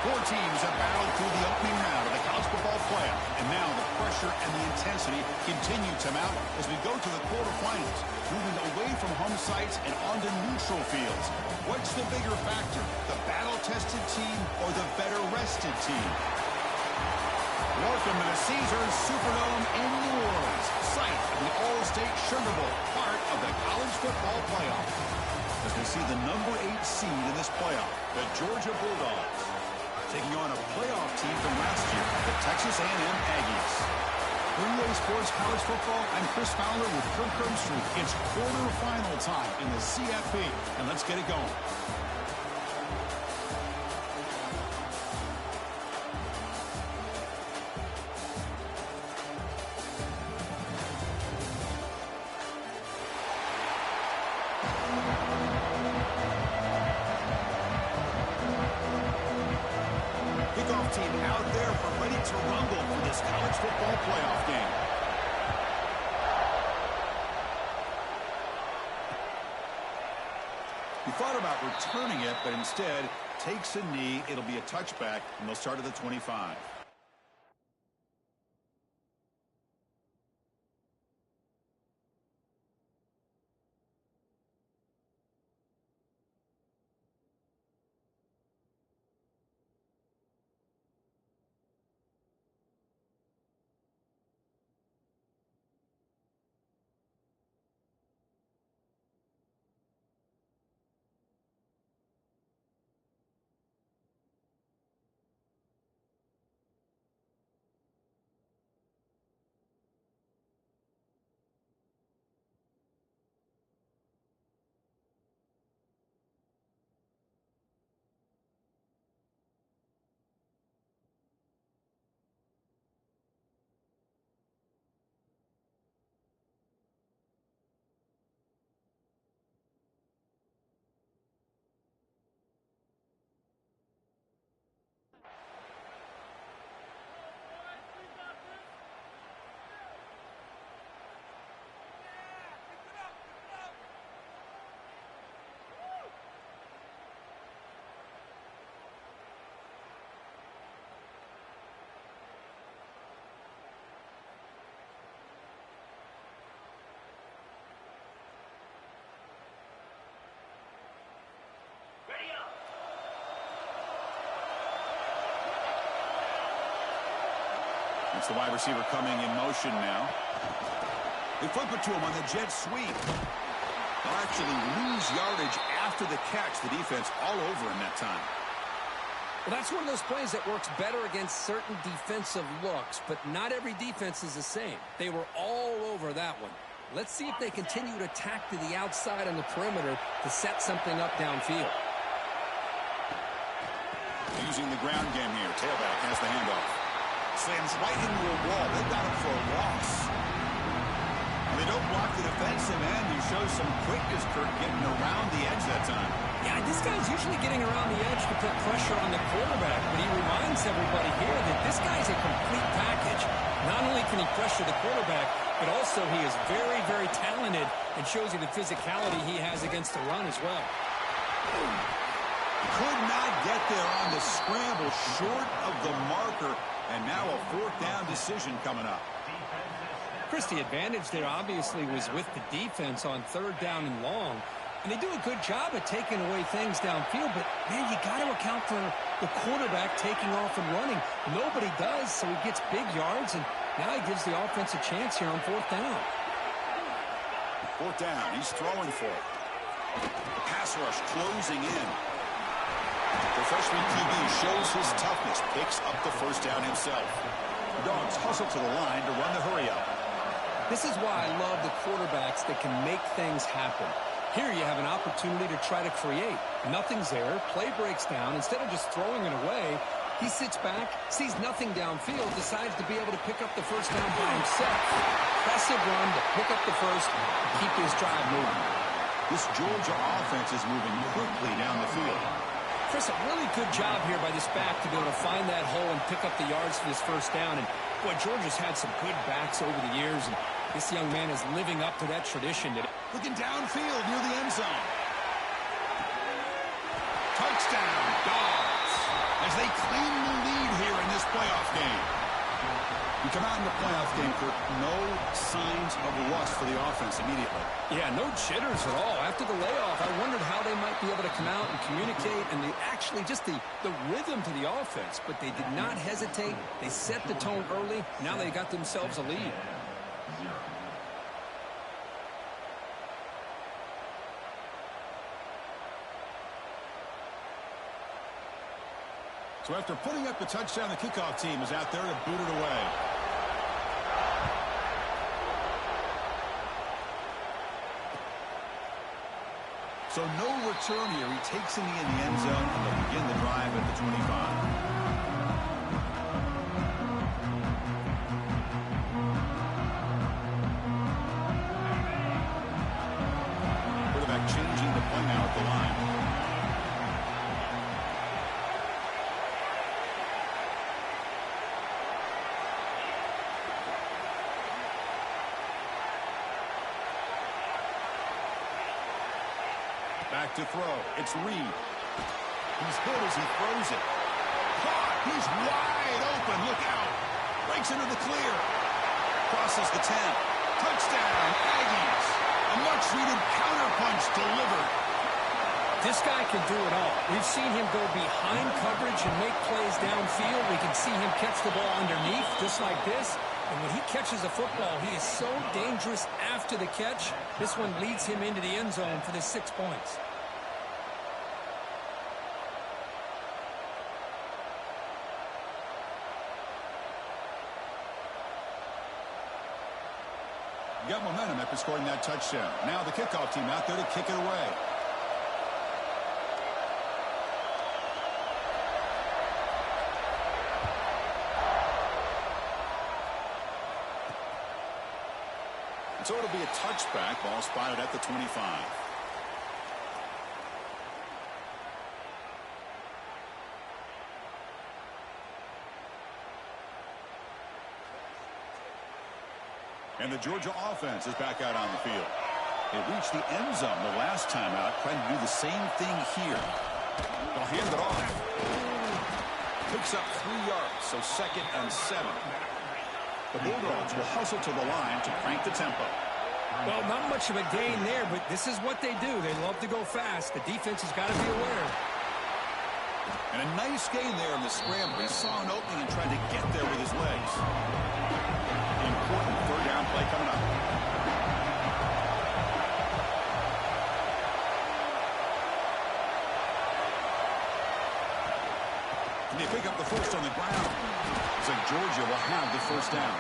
Four teams have battled through the opening round of the college football playoff, and now the pressure and the intensity continue to mount as we go to the quarterfinals, moving away from home sites and onto neutral fields. What's the bigger factor, the battle-tested team or the better-rested team? Welcome to the Caesars Superdome in New Orleans, site of the All-State Sugar Bowl, part of the college football playoff. As we see the number 8 seed in this playoff, the Georgia Bulldogs, taking on a playoff team from last year, the Texas A&M Aggies. For EA Sports College Football, I'm Chris Fowler with Kirk Herbstreit. It's quarterfinal time in the CFP, and let's get it going. Kickoff team out there for ready to rumble for this college football playoff game. He thought about returning it, but instead takes a knee. It'll be a touchback, and they'll start at the 25. It's the wide receiver coming in motion now. They flip it to him on the jet sweep. They'll actually lose yardage after the catch. The defense all over him that time. Well, that's one of those plays that works better against certain defensive looks, but not every defense is the same. They were all over that one. Let's see if they continue to tack to the outside on the perimeter to set something up downfield. Using the ground game here. Tailback has the handoff. Slams right into a wall. They've got him for a loss. They don't block the defensive end. He shows some quickness, Kirk, getting around the edge that time. Yeah, this guy's usually getting around the edge to put pressure on the quarterback, but he reminds everybody here that this guy's a complete package. Not only can he pressure the quarterback, but also he is very, very talented and shows you the physicality he has against the run as well. Could not get there on the scramble, short of the marker, and now a fourth down decision coming up. Chris, the advantage there obviously was with the defense on third down and long. And they do a good job at taking away things downfield, but, man, you got to account for the quarterback taking off and running. Nobody does, so he gets big yards, and now he gives the offense a chance here on fourth down. Fourth down, he's throwing for it. The pass rush closing in. The freshman QB shows his toughness, picks up the first down himself. The Dogs hustle to the line to run the hurry-up. This is why I love the quarterbacks that can make things happen. Here you have an opportunity to try to create. Nothing's there. Play breaks down. Instead of just throwing it away, he sits back, sees nothing downfield, decides to be able to pick up the first down by himself. Impressive run to pick up the first and keep his drive moving. This Georgia offense is moving quickly down the field. Chris, a really good job here by this back to be able to find that hole and pick up the yards for this first down. And, boy, Georgia's had some good backs over the years, and this young man is living up to that tradition today. Looking downfield near the end zone. Touchdown, Dogs. as they claim the lead here in this playoff game. You come out in the playoff game for no signs of rust for the offense immediately. Yeah, no jitters at all. After the layoff, I wondered how they might be able to come out and communicate and actually just the rhythm to the offense. But they did not hesitate. They set the tone early. Now they got themselves a lead. So after putting up the touchdown, the kickoff team is out there to boot it away. So no return here. He takes it in the end zone, and they'll begin the drive at the 25. Quarterback changing the play now at the line. Back to throw. It's Reed. He's hit as he throws it. Caught. He's wide open. Look out. Breaks into the clear. Crosses the 10. Touchdown, Aggies. A much-needed counterpunch delivered. This guy can do it all. We've seen him go behind coverage and make plays downfield. We can see him catch the ball underneath, just like this. And when he catches a football, he is so dangerous after the catch. This one leads him into the end zone for the 6 points. You got momentum after scoring that touchdown. Now the kickoff team out there to kick it away. So it'll be a touchback. Ball spotted at the 25. And the Georgia offense is back out on the field. They reached the end zone the last time out, trying to do the same thing here. They'll hand it off. Picks up 3 yards, so 2nd and 7. The Bulldogs will hustle to the line to crank the tempo. Well, not much of a gain there, but this is what they do. They love to go fast. The defense has got to be aware. And a nice gain there in the scramble. He saw an opening and tried to get there with his legs. Important 3rd down play coming up. Can they pick up the first on the ground? Looks like Georgia will have the 1st down.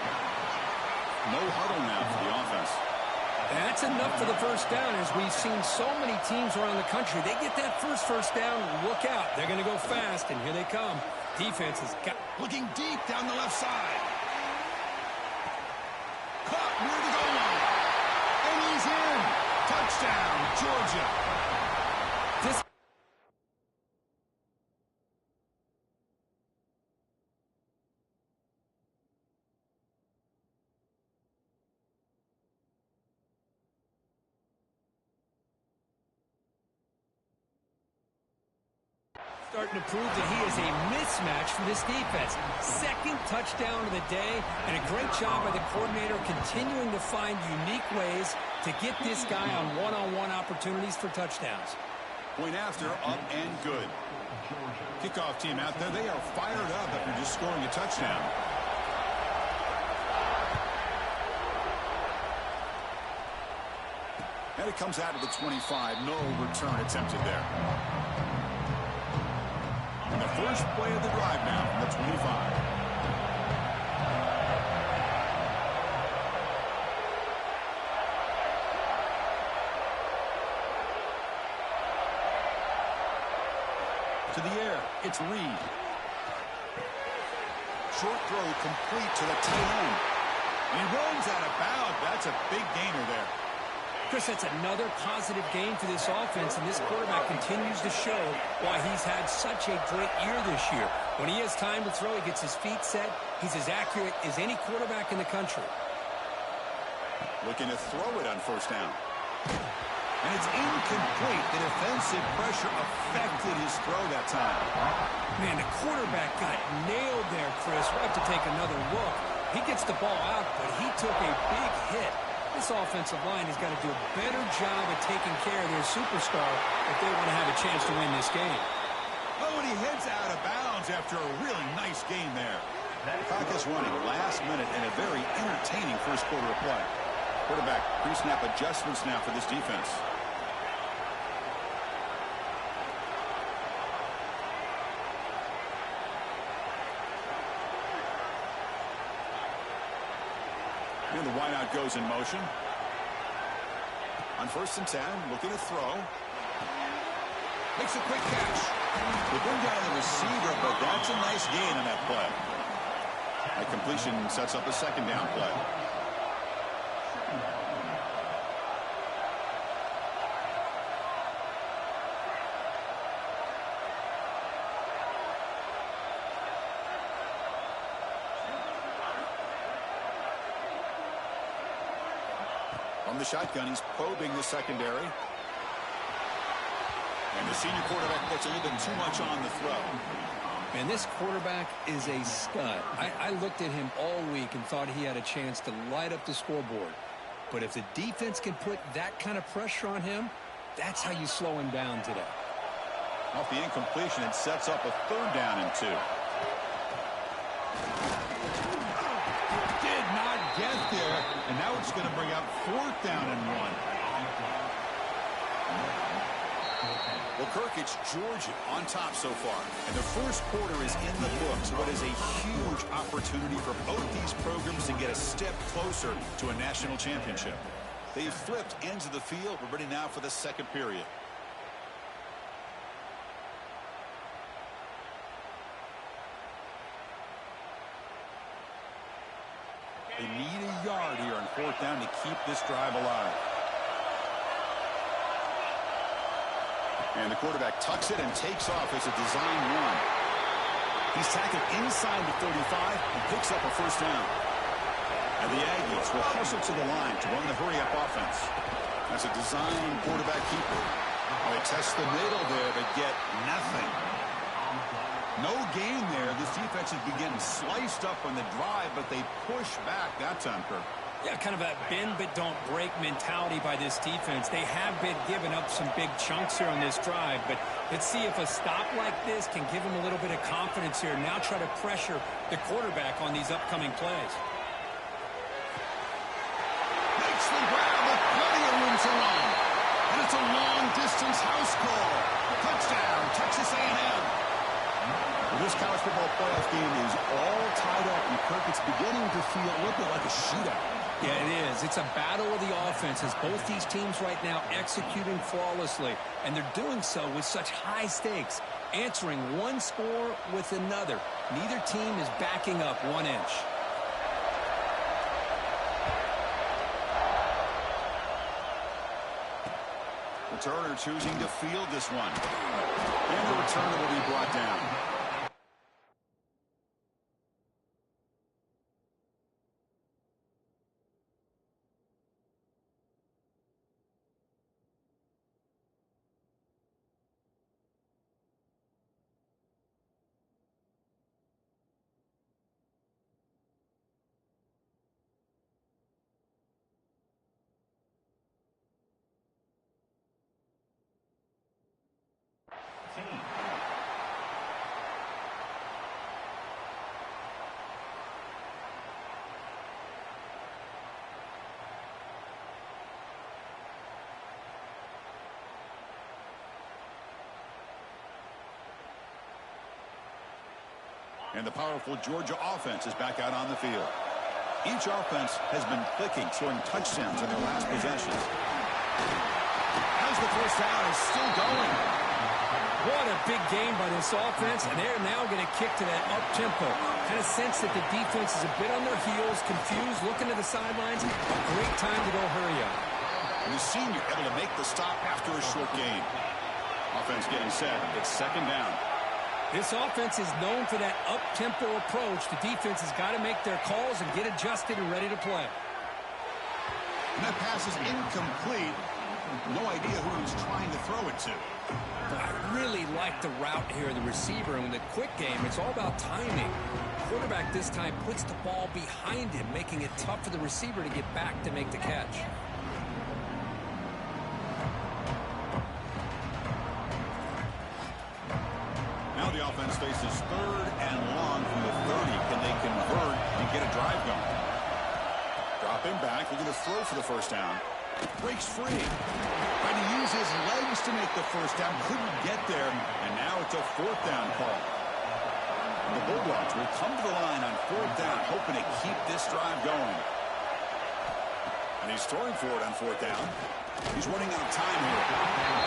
No huddle now for the offense. That's enough for the 1st down. As we've seen so many teams around the country, they get that first down. Look out. They're going to go fast, and here they come. Defense has got... Looking deep down the left side. Caught near the goal line. And he's in. Touchdown, Georgia. This... starting to prove that he is a mismatch for this defense. 2nd touchdown of the day, and a great job by the coordinator continuing to find unique ways to get this guy on one-on-one opportunities for touchdowns. Point after, up and good. Kickoff team out there, they are fired up after just scoring a touchdown. And it comes out of the 25. No return attempted there. And the first play of the drive now from the 25. To the air, it's Reed. Short throw complete to the tight end. And he runs out of bounds. That's a big gainer there. Chris, that's another positive game for this offense, and this quarterback continues to show why he's had such a great year this year. When he has time to throw, he gets his feet set. He's as accurate as any quarterback in the country. Looking to throw it on 1st down. And it's incomplete. The defensive pressure affected his throw that time. Man, the quarterback got nailed there, Chris. We'll have to take another look. He gets the ball out, but he took a big hit. This offensive line has got to do a better job of taking care of their superstar if they want to have a chance to win this game. Oh, and he heads out of bounds after a really nice game there. Clock is running last minute and a very entertaining first quarter of play. Quarterback pre-snap adjustments now for this defense. And the wideout goes in motion. On 1st and 10, looking to throw. Makes a quick catch. They bring down the receiver, but that's a nice gain on that play. That completion sets up a 2nd down play. From the shotgun, he's probing the secondary. And the senior quarterback puts a little bit too much on the throw. And this quarterback is a stud. I looked at him all week and thought he had a chance to light up the scoreboard. But if the defense can put that kind of pressure on him, that's how you slow him down today. Off the incompletion, it sets up a 3rd down and 2. Did not get there, and now it's going to bring out 4th down and 1. Well, Kirk, it's Georgia on top so far. And the first quarter is in the books. What is a huge opportunity for both these programs to get a step closer to a national championship. They've flipped ends of the field. We're ready now for the 2nd period. They need a yard here on 4th down to keep this drive alive. And the quarterback tucks it and takes off. It's a design run. He's tackled inside the 35 and picks up a 1st down. And the Aggies will hustle to the line to run the hurry-up offense. That's a design quarterback keeper. They test the middle there, but get nothing. No gain there. This defense has been getting sliced up on the drive, but they push back that time, Kirk. Yeah, kind of a bend but don't break mentality by this defense. They have been giving up some big chunks here on this drive, but let's see if a stop like this can give them a little bit of confidence here. Now try to pressure the quarterback on these upcoming plays. Makes the grab with plenty of room to run. And it's a long-distance house call. Touchdown, Texas A&M. Well, this college football playoff game is all tied up, and Kirk, it's beginning to feel a little bit like a shootout. Yeah, it is. It's a battle of the offenses. Both these teams right now executing flawlessly, and they're doing so with such high stakes, answering one score with another. Neither team is backing up 1 inch. Returner choosing to field this one. And the returner will be brought down. And the powerful Georgia offense is back out on the field. Each offense has been clicking, scoring touchdowns in their last possessions. As the first down is still going. What a big game by this offense, and they're now going to kick to that up-tempo. Kind of sense that the defense is a bit on their heels, confused, looking to the sidelines. A great time to go hurry up. And the senior able to make the stop after a short gain. Offense getting set. It's 2nd down. This offense is known for that up-tempo approach. The defense has got to make their calls and get adjusted and ready to play. And that pass is incomplete. No idea who he's trying to throw it to. I really like the route here of the receiver. And in the quick game, it's all about timing. Quarterback this time puts the ball behind him, making it tough for the receiver to get back to make the catch. Now the offense faces 3rd and long from the 30. Can they convert and get a drive going? Dropping back, looking to throw for the first down. Breaks free. Trying to use his legs to make the first down. Couldn't get there, and now it's a 4th down call. The Bulldogs will come to the line on 4th down, hoping to keep this drive going. And he's throwing for it on 4th down. He's running out of time here.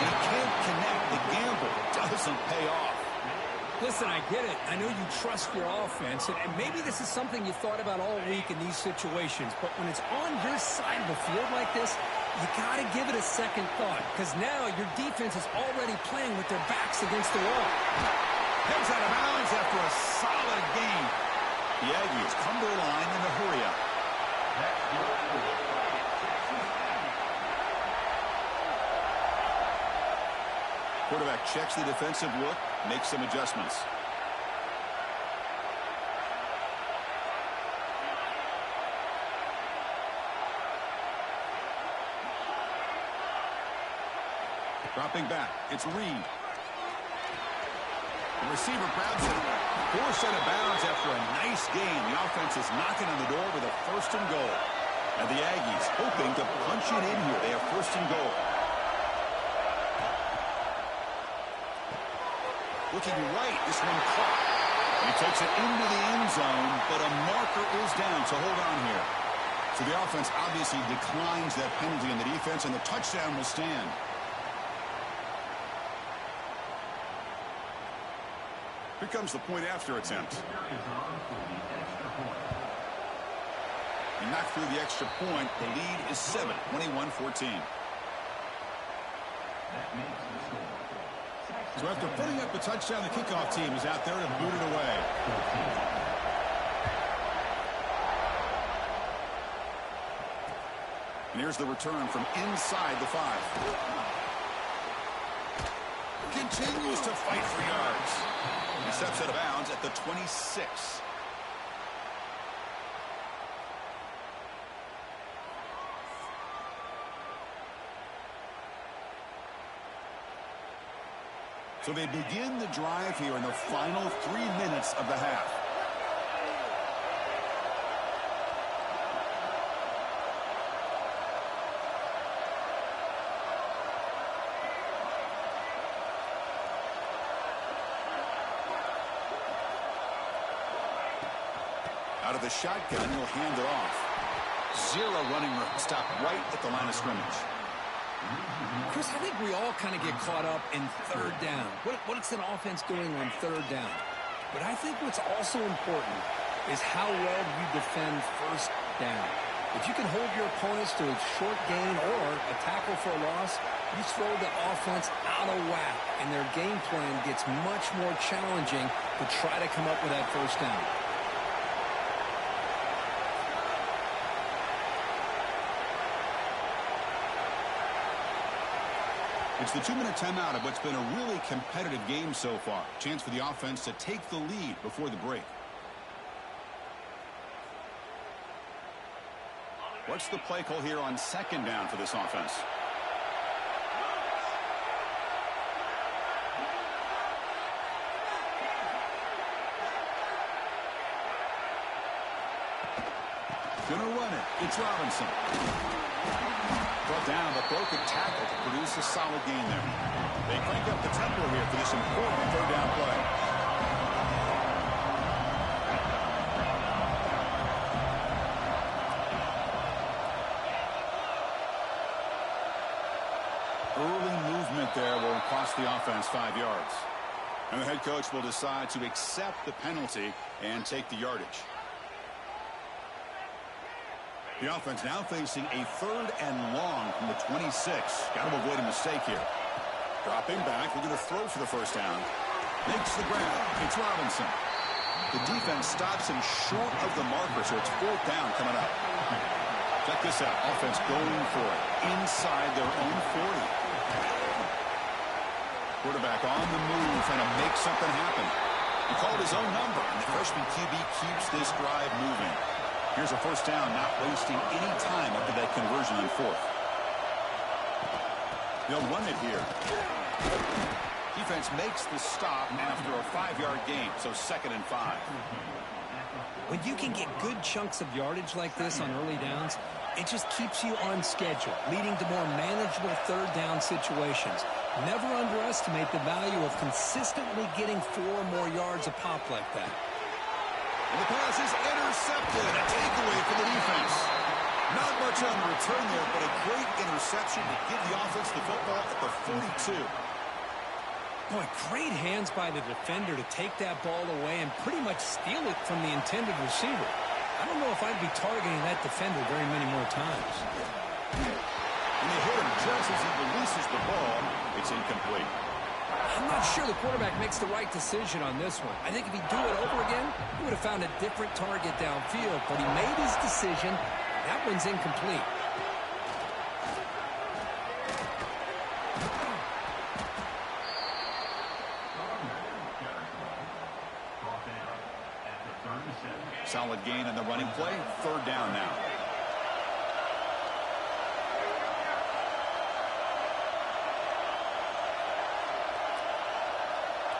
And he can't connect. The gamble doesn't pay off. Listen, I get it. I know you trust your offense, and maybe this is something you thought about all week in these situations, but when it's on your side of the field like this, you got to give it a second thought, because now your defense is already playing with their backs against the wall. Heads out of bounds after a solid game. The Aggies come to the line in a hurry up. Quarterback checks the defensive look, makes some adjustments. Dropping back, it's Reed. The receiver grabs it. 4 set of bounds after a nice game. The offense is knocking on the door with a 1st and goal. And the Aggies hoping to punch it in here. They have 1st and goal. Looking right, this one caught. He takes it into the end zone, but a marker is down, so hold on here. So the offense obviously declines that penalty in the defense, and the touchdown will stand. Here comes the point after attempt. He knocked through the extra point. The lead is 7, 21-14. So after putting up the touchdown, the kickoff team is out there to boot it away. And here's the return from inside the 5. Continues to fight for yards. He steps out of bounds at the 26. So they begin the drive here in the final 3 minutes of the half. Out of the shotgun, he'll hand it off. 0 running room. Stop right at the line of scrimmage. Chris, I think we all kind of get caught up in 3rd down. What's an offense doing on 3rd down? But I think what's also important is how well you defend 1st down. If you can hold your opponents to a short gain or a tackle for a loss, you throw the offense out of whack, and their game plan gets much more challenging to try to come up with that 1st down. It's the 2-minute timeout of what's been a really competitive game so far. Chance for the offense to take the lead before the break. What's the play call here on 2nd down for this offense? Gonna run it. It's Robinson. Brought down, but broke a tackle to produce a solid gain there. They crank up the tempo here for this important 3rd down play. Early movement there will cost the offense 5 yards. And the head coach will decide to accept the penalty and take the yardage. The offense now facing a 3rd and long from the 26. Got to avoid a mistake here. Dropping back, looking to throw for the 1st down. Makes the grab. It's Robinson. The defense stops him short of the marker, so it's 4th down coming up. Check this out. Offense going for it inside their own 40. Quarterback on the move, trying to make something happen. He called his own number, and the freshman QB keeps this drive moving. Here's a first down, not wasting any time after that conversion on fourth. They'll run it here. Defense makes the stop after a 5-yard gain, so 2nd and 5. When you can get good chunks of yardage like this on early downs, it just keeps you on schedule, leading to more manageable third down situations. Never underestimate the value of consistently getting 4 or more yards a pop like that. And the pass is intercepted. A takeaway for the defense. Not much on the return there, but a great interception to give the offense the football at the 42. Boy, great hands by the defender to take that ball away and pretty much steal it from the intended receiver. I don't know if I'd be targeting that defender very many more times. And they hit him just as he releases the ball. It's incomplete. I'm not sure the quarterback makes the right decision on this one. I think if he'd do it over again, he would have found a different target downfield, but he made his decision. That one's incomplete. Solid gain in the running play. 3rd down now.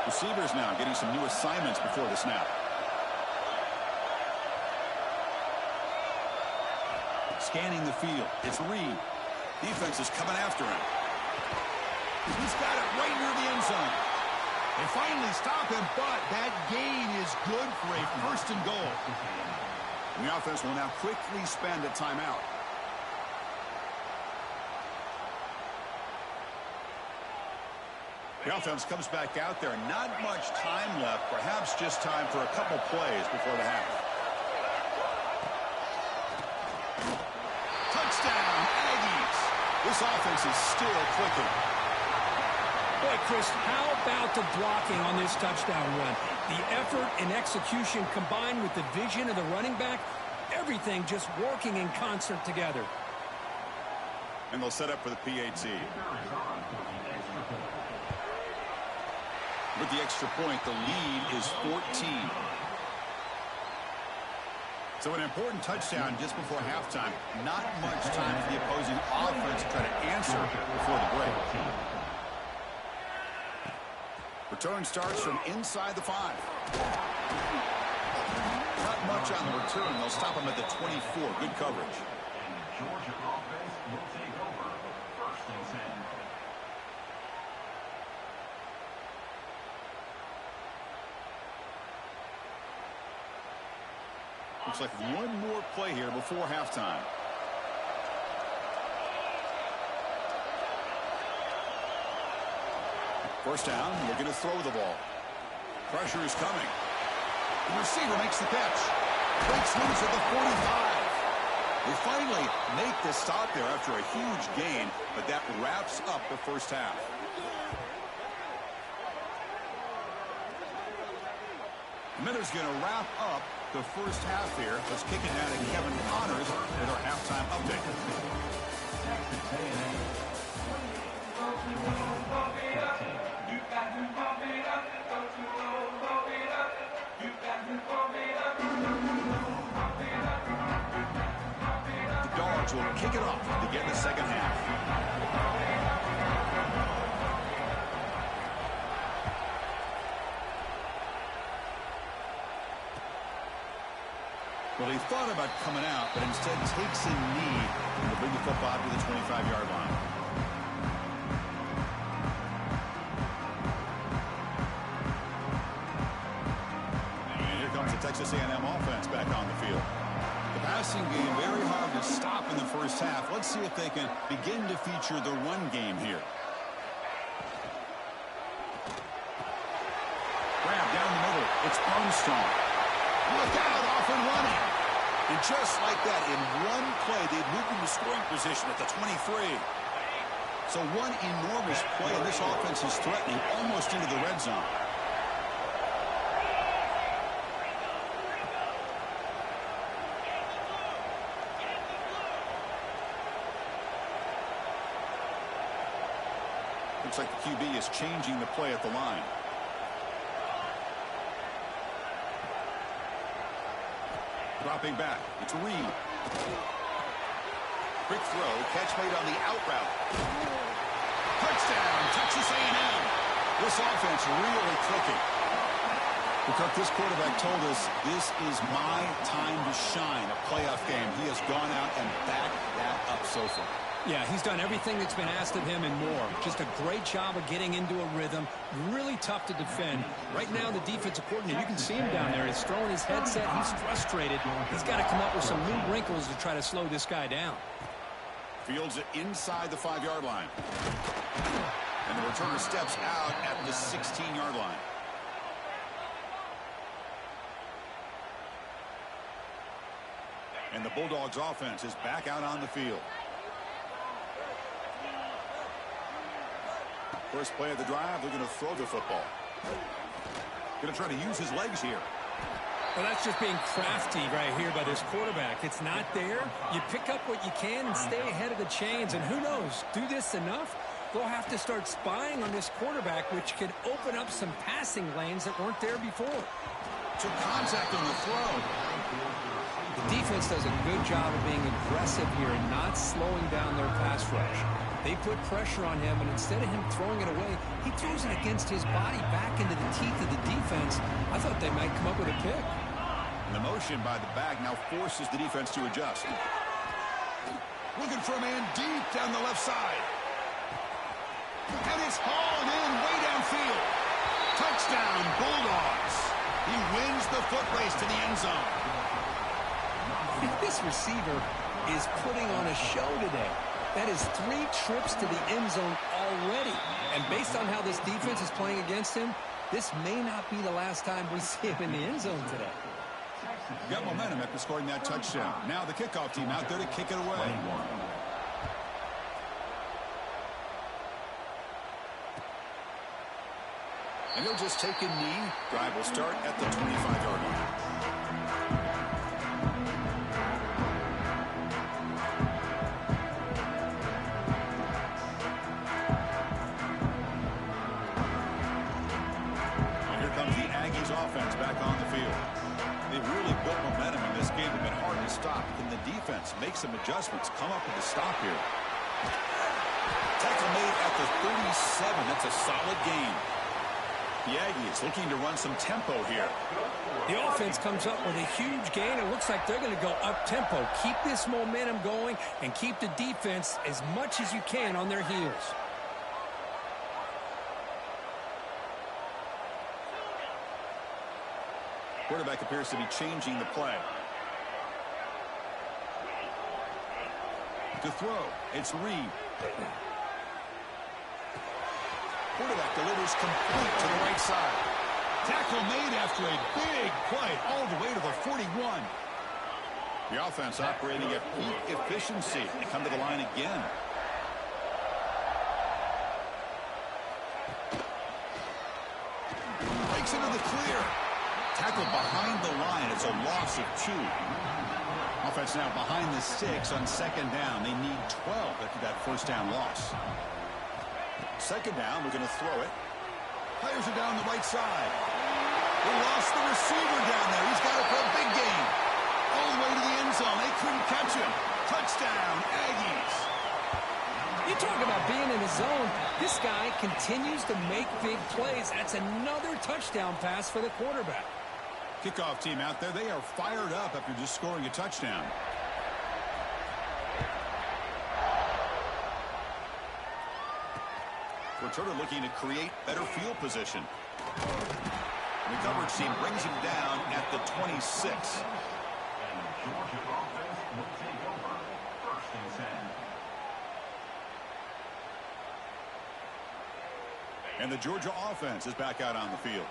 Receivers now getting some new assignments before the snap. Scanning the field. It's Reed. Defense is coming after him. He's got it right near the end zone. They finally stop him, but that gain is good for a 1st and goal. And the offense will now quickly spend a timeout. The offense comes back out there. Not much time left. Perhaps just time for a couple plays before the half. Touchdown, Aggies. This offense is still clicking. Boy, Chris, how about the blocking on this touchdown run? The effort and execution combined with the vision of the running back, everything just working in concert together. And they'll set up for the PAT. With the extra point, the lead is 14. So an important touchdown just before halftime. Not much time for the opposing offense to try to answer before the break. Return starts from inside the 5. Not much on the return. They'll stop him at the 24. Good coverage. Georgia offense will take over 1st and 10. Looks like one more play here before halftime. First down, looking to throw the ball. Pressure is coming. The receiver makes the catch. Breaks loose at the 45. They finally make the stop there after a huge gain, but that wraps up the first half. Miller's going to wrap up the first half here. Let's kick it down to Kevin Connors with our halftime update. Texas A&M. The Dogs will kick it off to begin the second half. Well, he thought about coming out, but instead takes a knee to bring the football to the 25-yard line. And here comes the Texas A&M offense back on the field. The passing game very hard to stop in the first half. Let's see if they can begin to feature the run game here. Grab down the middle. It's Armstrong. Look out, off and running. And just like that, in one play, they've moved into scoring position at the 23. So one enormous play, and this offense is threatening almost into the red zone. Looks like the QB is changing the play at the line. Dropping back. It's Reed. Quick throw. Catch made on the out route. Touchdown, Texas A&M. This offense really clicking. Because this quarterback told us this is my time to shine, a playoff game. He has gone out and backed that up so far. Yeah, he's done everything that's been asked of him and more. Just a great job of getting into a rhythm. Really tough to defend. Right now, the defensive coordinator, you can see him down there. He's throwing his headset. He's frustrated. He's got to come up with some new wrinkles to try to slow this guy down. Fields it inside the 5-yard line. And the returner steps out at the 16-yard line. And the Bulldogs offense is back out on the field. First play of the drive, they're going to throw the football. Going to try to use his legs here. Well, that's just being crafty right here by this quarterback. It's not there. You pick up what you can and stay ahead of the chains. And who knows, do this enough, they'll have to start spying on this quarterback, which could open up some passing lanes that weren't there before. Took contact on the throw. The defense does a good job of being aggressive here and not slowing down their pass rush. They put pressure on him, and instead of him throwing it away, he throws it against his body back into the teeth of the defense. I thought they might come up with a pick. And the motion by the back now forces the defense to adjust. Looking for a man deep down the left side. And it's hauled in way downfield. Touchdown, Bulldogs. He wins the foot race to the end zone. This receiver is putting on a show today. That is 3 trips to the end zone already. And based on how this defense is playing against him, this may not be the last time we see him in the end zone today. Got momentum after scoring that touchdown. Now the kickoff team out there to kick it away. And he'll just take a knee. Drive will start at the 25-yard line. And here comes the Aggies offense back on the field. They really built momentum in this game. It's been hard to stop. Can the defense make some adjustments? Come up with a stop here. Tackle made at the 37. That's a solid game. The Aggies looking to run some tempo here. The offense comes up with a huge gain. It looks like they're going to go up-tempo. Keep this momentum going and keep the defense as much as you can on their heels. Quarterback appears to be changing the play. To throw, it's Reed. Quarterback delivers complete to the right side. Tackle made after a big play all the way to the 41. The offense operating at peak efficiency. They come to the line again. Breaks into the clear. Tackled behind the line. It's a loss of 2. Offense now behind the 6 on second down. They need 12 after that first down loss. Second down, we're going to throw it. Players are down the right side. They lost the receiver down there. He's got it for a big gain. All the way to the end zone. They couldn't catch him. Touchdown, Aggies. You talk about being in the zone. This guy continues to make big plays. That's another touchdown pass for the quarterback. Kickoff team out there. They are fired up after just scoring a touchdown. Returner looking to create better field position. The coverage team brings him down at the 26. And the Georgia offense will take over 1st and 10. And the Georgia offense is back out on the field.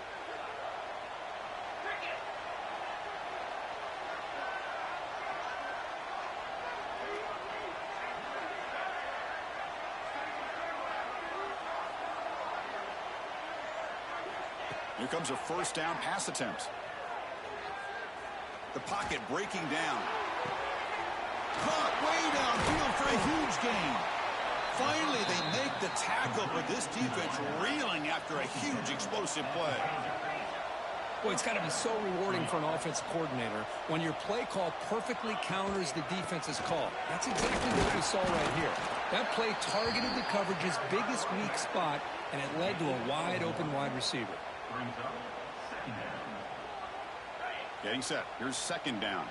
Here comes a first down pass attempt. The pocket breaking down. Caught way downfield for a huge gain. Finally, they make the tackle, but this defense reeling after a huge explosive play. Boy, it's got to be so rewarding for an offensive coordinator when your play call perfectly counters the defense's call. That's exactly what we saw right here. That play targeted the coverage's biggest weak spot, and it led to a wide-open wide receiver. Getting set. Here's second down.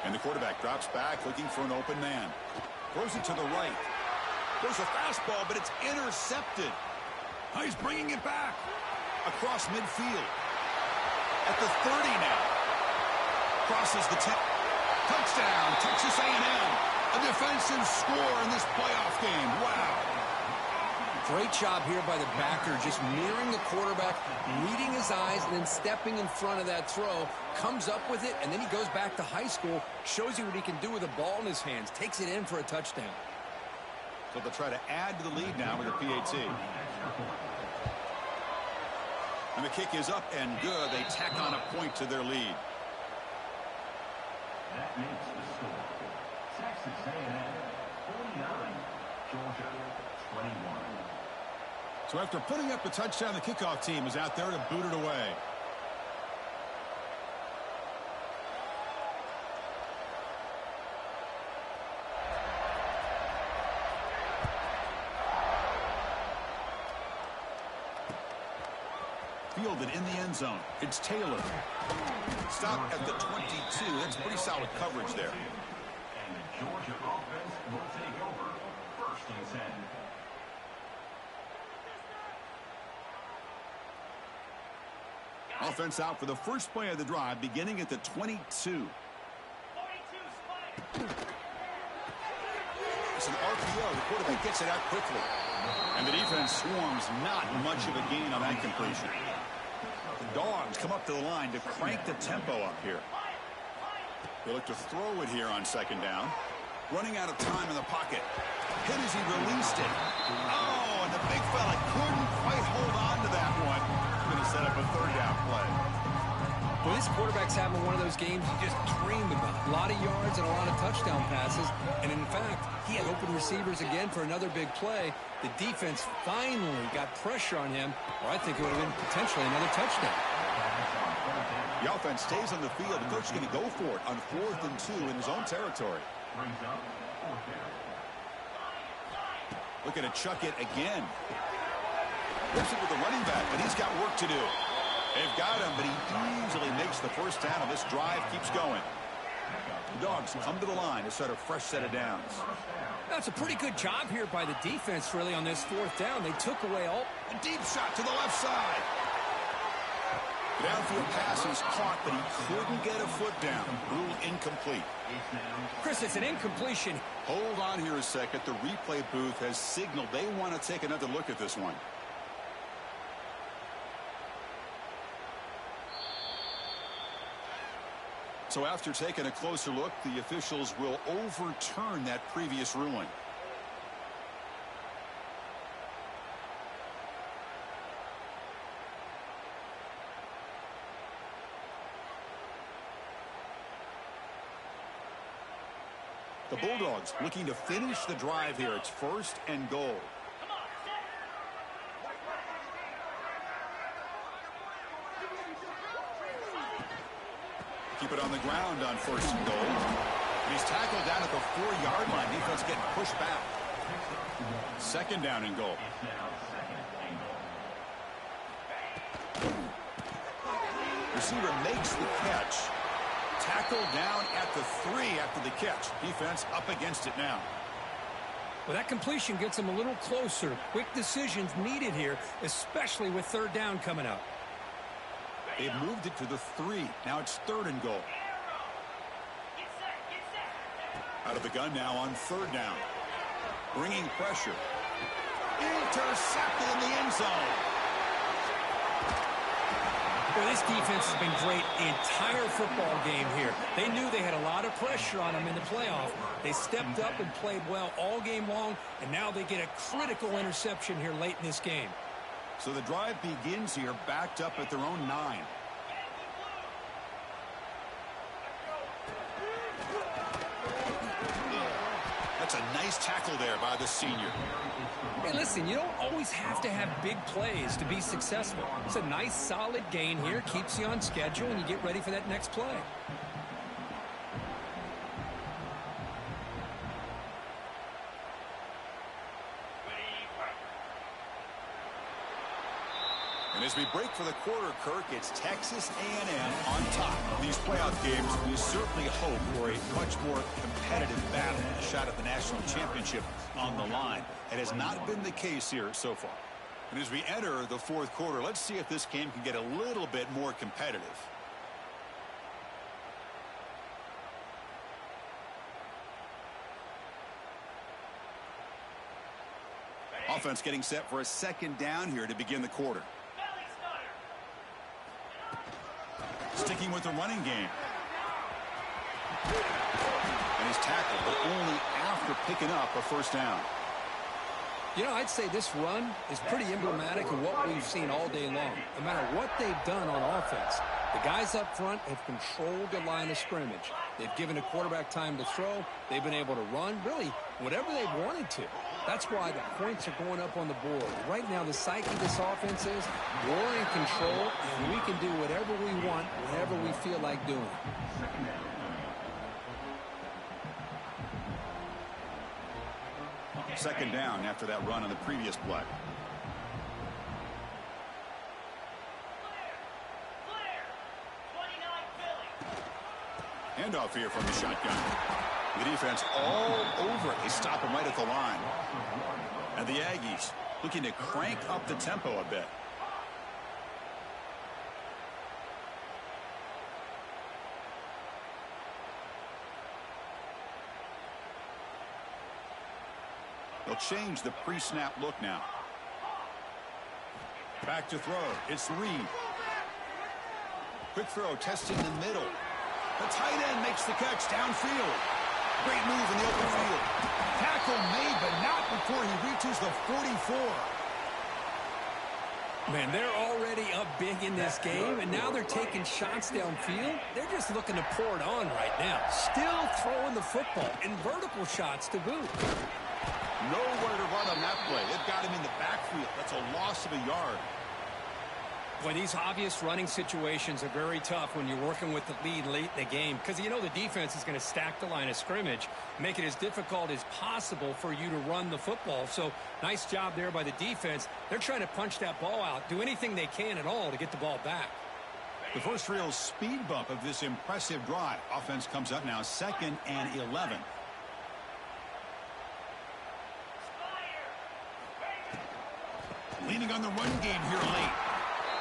And the quarterback drops back, looking for an open man. Throws it to the right. There's a fastball, but it's intercepted. Oh, he's bringing it back across midfield. At the 30 now. Crosses the 10. Touchdown, Texas A&M. A defensive score in this playoff game. Wow. Great job here by the backer, just mirroring the quarterback, reading his eyes, and then stepping in front of that throw. Comes up with it, and then he goes back to high school, shows you what he can do with a ball in his hands, takes it in for a touchdown. So they'll try to add to the lead now with a PAT. And the kick is up and good. They tack on a point to their lead. That makes the score. Texas A&M 49, Georgia 21. So after putting up the touchdown, the kickoff team is out there to boot it away. Fielded in the end zone. It's Taylor. Stop at the 22. That's pretty solid coverage there. And the Georgia offense will take over 1st and 10. Offense out for the first play of the drive, beginning at the 22. It's an RPO. The quarterback gets it out quickly. And the defense swarms not much of a gain on that completion. The Dogs come up to the line to crank the tempo up here. They look to throw it here on second down. Running out of time in the pocket. Hit as he released it. Oh, and the big fella couldn't quite hold on to that one. Going to set up a third down play. Well, this quarterback's having one of those games you just dreamed about. A lot of yards and a lot of touchdown passes. And in fact, he had open receivers again for another big play. The defense finally got pressure on him, or I think it would have been potentially another touchdown. The offense stays on the field. The coach is going to go for it on 4th and 2 in his own territory. Looking to chuck it again. Whips it with the running back, but he's got work to do. They've got him, but he easily makes the first down, and this drive keeps going. The Dogs come to the line to start a fresh set of downs. That's a pretty good job here by the defense, really, on this 4th down. They took away all... A deep shot to the left side. The downfield pass is caught, but he couldn't get a foot down. Rule incomplete. Chris, it's an incompletion. Hold on here a second. The replay booth has signaled they want to take another look at this one. So after taking a closer look, the officials will overturn that previous ruling. The Bulldogs looking to finish the drive here. It's 1st and goal. Keep it on the ground on 1st and goal. And he's tackled down at the 4-yard line. Defense getting pushed back. 2nd down and goal. Receiver makes the catch. Tackled down at the 3 after the catch. Defense up against it now. Well, that completion gets them a little closer. Quick decisions needed here, especially with 3rd down coming up. They've moved it to the 3. Now it's 3rd and goal. Out of the gun now on 3rd down. Bringing pressure. Intercepted in the end zone. Well, this defense has been great the entire football game here. They knew they had a lot of pressure on them in the playoff. They stepped up and played well all game long, and now they get a critical interception here late in this game. So the drive begins here, backed up at their own 9. That's a nice tackle there by the senior. Hey, listen, you don't always have to have big plays to be successful. It's a nice, solid gain here. Keeps you on schedule, and you get ready for that next play. And as we break for the quarter, Kirk, it's Texas A&M on top. These playoff games, we certainly hope for a much more competitive battle, a shot at the national championship on the line. It has not been the case here so far. And as we enter the fourth quarter, let's see if this game can get a little bit more competitive. Offense getting set for a second down here to begin the quarter. Sticking with the running game. And he's tackled, but only after picking up a first down. You know, I'd say this run is pretty emblematic of what we've seen all day long. No matter what they've done on offense, the guys up front have controlled the line of scrimmage. They've given a quarterback time to throw. They've been able to run, really, whatever they've wanted to. That's why the points are going up on the board. Right now, the psyche of this offense is we're in control, and we can do whatever we want, whenever we feel like doing. Second down after that run on the previous play. Handoff here from the shotgun. The defense all over it. They stop him right at the line. And the Aggies looking to crank up the tempo a bit. They'll change the pre-snap look now. Back to throw. It's Reed. Quick throw, testing the middle. The tight end makes the catch downfield. Great move in the open field. Tackle made, but not before he reaches the 44. Man, they're already up big in this game, and now they're taking shots downfield. They're just looking to pour it on right now. Still throwing the football, and vertical shots to boot. Nowhere to run on that play. They've got him in the backfield. That's a loss of a yard. Boy, these obvious running situations are very tough when you're working with the lead late in the game, because you know the defense is going to stack the line of scrimmage, make it as difficult as possible for you to run the football. So nice job there by the defense. They're trying to punch that ball out, do anything they can at all to get the ball back. The first real speed bump of this impressive drive. Offense comes up now 2nd and 11. Leaning on the run game here late.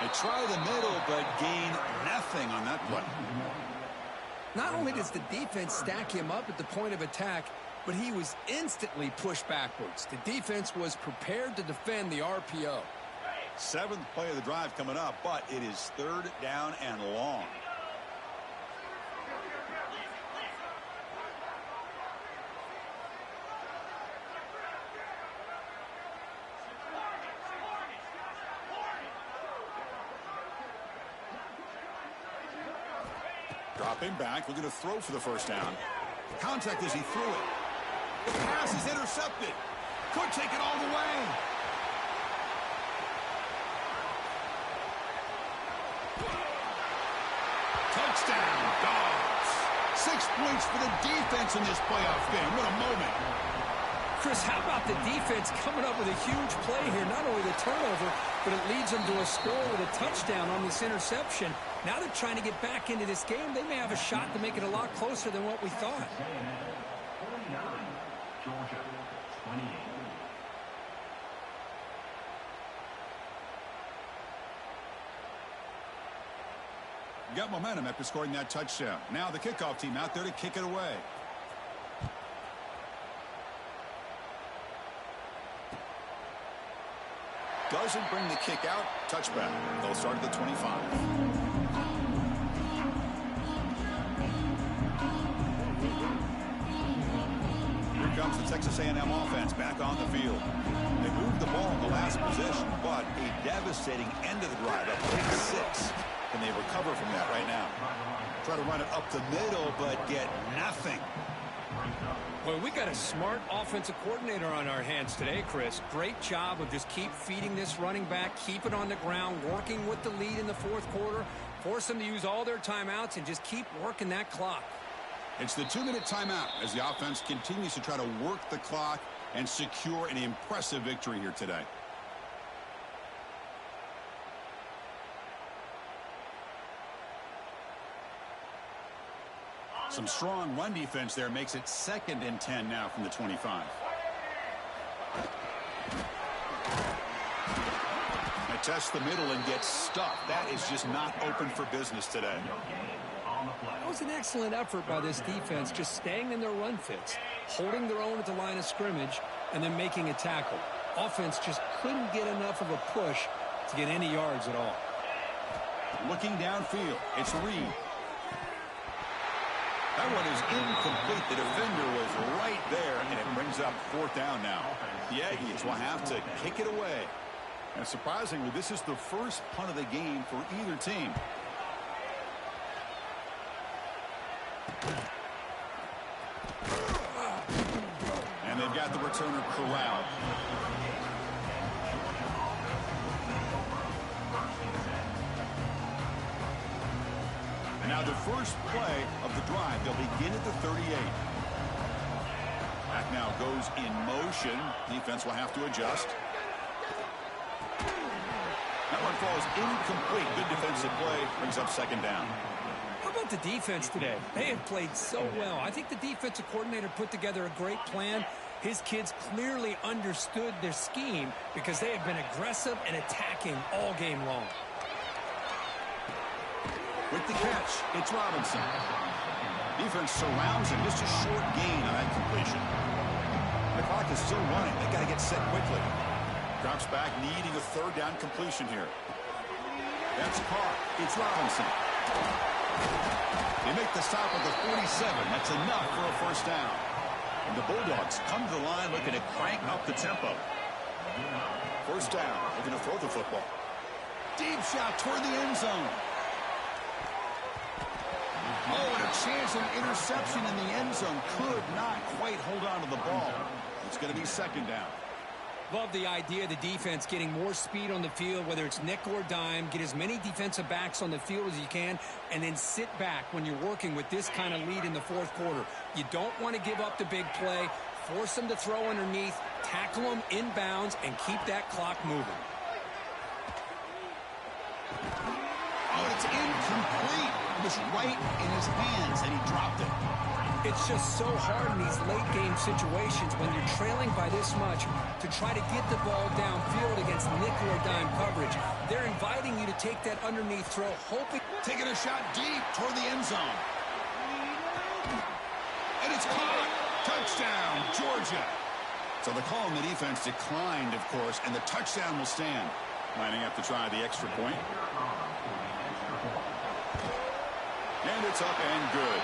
They try the middle, but gain nothing on that play. Not only does the defense stack him up at the point of attack, but he was instantly pushed backwards. The defense was prepared to defend the RPO. 7th play of the drive coming up, but it is 3rd down and long. Dropping back, looking to throw for the first down. Contact as he threw it. The pass is intercepted. Could take it all the way. Touchdown, Dogs. 6 points for the defense in this playoff game. What a moment. Chris, how about the defense coming up with a huge play here? Not only the turnover, but it leads them to a score with a touchdown on this interception. Now they're trying to get back into this game. They may have a shot to make it a lot closer than what we thought. 49, Georgia, 28. Got momentum after scoring that touchdown. Now the kickoff team out there to kick it away. Doesn't bring the kick out. Touchback. They'll start at the 25. Here comes the Texas A&M offense back on the field. They moved the ball in the last possession, but a devastating end of the drive up 6. And they recover from that right now. Try to run it up the middle, but get nothing. Well, we got a smart offensive coordinator on our hands today, Chris. Great job of just keep feeding this running back, keep it on the ground, working with the lead in the fourth quarter, force them to use all their timeouts, and just keep working that clock. It's the 2-minute timeout as the offense continues to try to work the clock and secure an impressive victory here today. Some strong run defense there makes it 2nd and 10 now from the 25. They test the middle and get stuck. That is just not open for business today. That was an excellent effort by this defense, just staying in their run fits, holding their own at the line of scrimmage, and then making a tackle. Offense just couldn't get enough of a push to get any yards at all. Looking downfield, it's Reed. That one is incomplete. The defender was right there, and it brings up 4th down now. The Aggies will have to kick it away. And surprisingly, this is the first punt of the game for either team. And they've got the returner corralled. And now the first play of the drive. They'll begin at the 38. Back now goes in motion. Defense will have to adjust. That one falls incomplete. Good defensive play. Brings up 2nd down. How about the defense today? They have played so well. I think the defensive coordinator put together a great plan. His kids clearly understood their scheme because they have been aggressive and attacking all game long. With the catch, it's Robinson. Defense surrounds him. Just a short gain on that completion. The clock is still running. They got to get set quickly. Drops back, needing a 3rd down completion here. That's caught. It's Robinson. They make the stop at the 47. That's enough for a 1st down. And the Bulldogs come to the line looking to crank up the tempo. 1st down. Looking to throw the football. Deep shot toward the end zone. Oh, and a chance of interception in the end zone. Could not quite hold on to the ball. It's going to be 2nd down. Love the idea of the defense getting more speed on the field, whether it's nickel or dime. Get as many defensive backs on the field as you can, and then sit back when you're working with this kind of lead in the 4th quarter. You don't want to give up the big play. Force them to throw underneath, tackle them inbounds, and keep that clock moving. Oh, it's incomplete. It was right in his hands, and he dropped it. It's just so hard in these late-game situations when you're trailing by this much to try to get the ball downfield against nickel or dime coverage. They're inviting you to take that underneath throw, hoping... Taking a shot deep toward the end zone. And it's caught. Touchdown, Georgia. So the call on the defense declined, of course, and the touchdown will stand. Lining up to try the extra point. And it's up and good.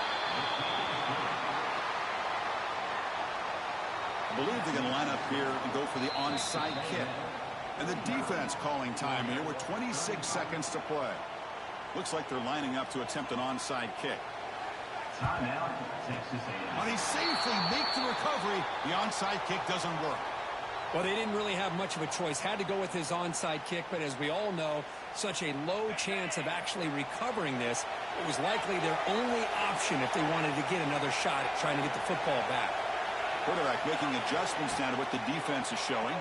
I believe they're going to line up here and go for the onside kick. And the defense calling time here with 26 seconds to play. Looks like they're lining up to attempt an onside kick. Timeout, Texas A&M. When he safely makes the recovery, the onside kick doesn't work. Well, they didn't really have much of a choice. Had to go with his onside kick, but as we all know, such a low chance of actually recovering this. It was likely their only option if they wanted to get another shot at trying to get the football back. Quarterback making adjustments down to what the defense is showing.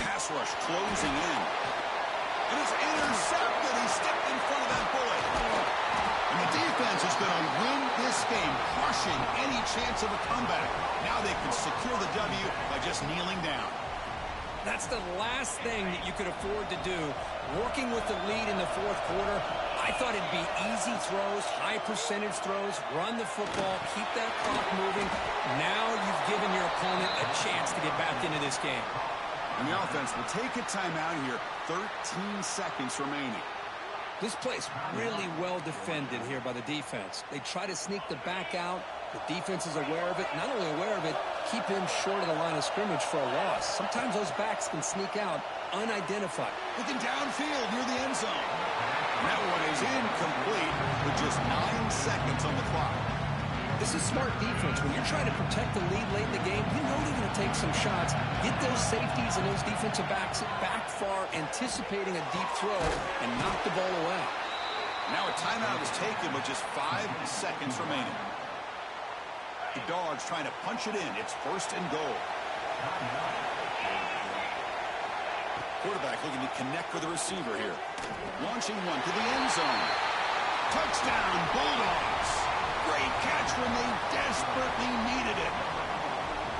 Pass rush closing in. And it's intercepted. He stepped in front of that bullet. And the defense is going to win this game, crushing any chance of a comeback. Now they can secure the W by just kneeling down. That's the last thing that you could afford to do. Working with the lead in the fourth quarter, I thought it'd be easy throws, high percentage throws, run the football, keep that clock moving. Now you've given your opponent a chance to get back into this game. And the offense will take a timeout here. 13 seconds remaining. This play's really well defended here by the defense. They try to sneak the back out. The defense is aware of it. Not only aware of it, keep him short of the line of scrimmage for a loss. Sometimes those backs can sneak out unidentified. Looking downfield near the end zone. And that one is incomplete with just 9 seconds on the clock. This is smart defense. When you're trying to protect the lead late in the game, you know they're going to take some shots, get those safeties and those defensive backs back far, anticipating a deep throw, and knock the ball away. Now a timeout is taken with just 5 seconds remaining. The Dogs trying to punch it in. It's 1st and goal. Quarterback looking to connect with the receiver here. Launching one to the end zone. Touchdown, Bulldogs. Great catch when they desperately needed it.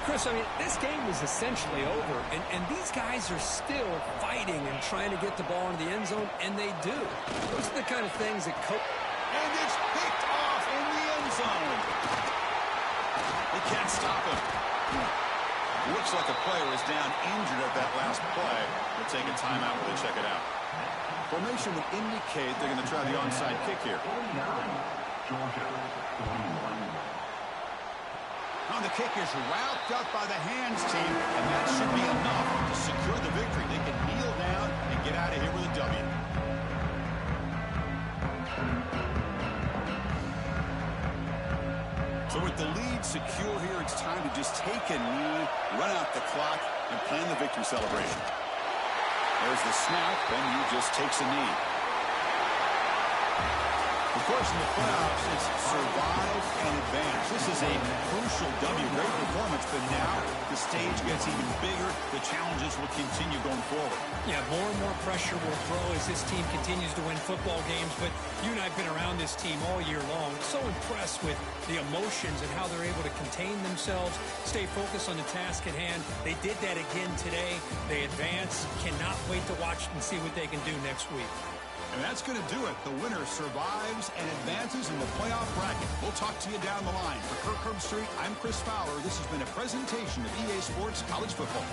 Chris, I mean, this game is essentially over, and these guys are still fighting and trying to get the ball into the end zone, and they do. Those are the kind of things that And it's picked off in the end zone. They can't stop him. Looks like a player is down injured at that last play. They'll take a timeout when they check it out. Formation would indicate they're going to try the onside kick here. Georgia, 41. The kick is wrapped up by the hands team, and that should be enough to secure the victory. They can kneel down and get out of here with a W. So with the lead secure here, it's time to just take a knee, run out the clock, and plan the victory celebration. There's the snap, and he just takes a knee. Of course, in the playoffs, it's survive and advance. This is a crucial W. Great performance, but now the stage gets even bigger. The challenges will continue going forward. Yeah, more and more pressure will grow as this team continues to win football games, but you and I have been around this team all year long. So impressed with the emotions and how they're able to contain themselves, stay focused on the task at hand. They did that again today. They advance. Cannot wait to watch and see what they can do next week. And that's going to do it. The winner survives and advances in the playoff bracket. We'll talk to you down the line. For Kirk Herbstreit, I'm Chris Fowler. This has been a presentation of EA Sports College Football.